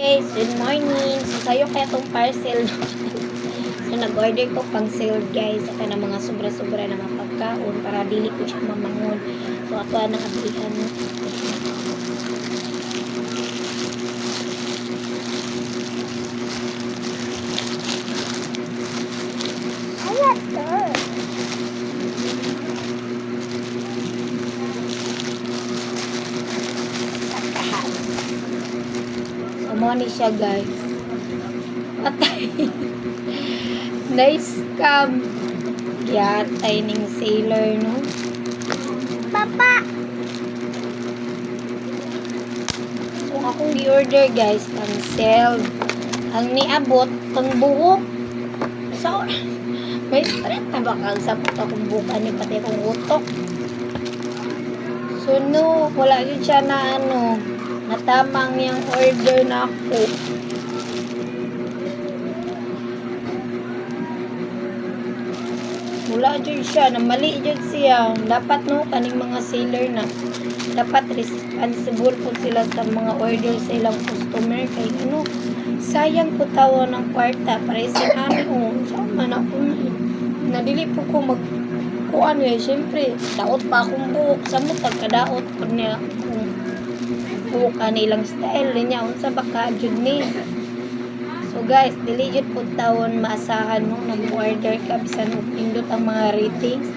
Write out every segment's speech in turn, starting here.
Guys, good morning. So, sayo kaya itong parcel. So, nag-order ko pang sale, guys. Ito na mga sobra-sobra na mga pagkaon para dili ko siya mamangon. So, ato na abilihan mo. Mo siya, guys. Patay. Nice scam. Yatay ning sailor, no? Papa! So, akong gi-order, guys. Cancel. Ang niabot, pang buhok. So, may stress na ba kang sapot akong buka ni pati akong utok? So, no. Wala yun siya na natamang yung order na ako. Wala dyan siya, na mali dyan siya. Dapat kaning mga seller na dapat responsible po sila sa mga order sa ilang customer. Kay sayang po tawa ng kwarta para sa amin. Sama na po. Nadili po ko kuan siyempre, daot pa akong buhok. Sa mo pagkadaot po niya buhok ilang style niya unsa baka jud ni. So guys, dili jud po tawon maasahan mo nag-order ka bisan og pindot ang mga ratings.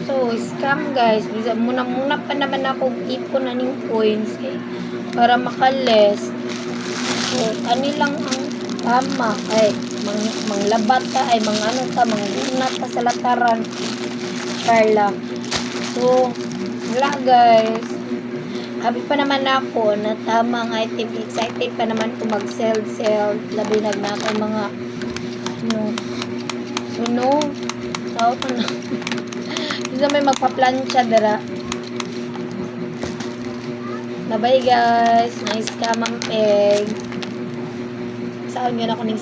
So scam, guys. Bisan muna pa naman ako ipon na ning coins para makales. So kanilang ang tama ay manglabat ka ay mangunat ka sa lataran. Carla. So, wala, guys. Happy pa naman ako na tamang item. Excited pa naman ko mag-sell. Labi na ako mga sao ko na. Isa may magpa-plancha dara. Bye guys. Nice ka, Mang Peg. Saan yun ako ng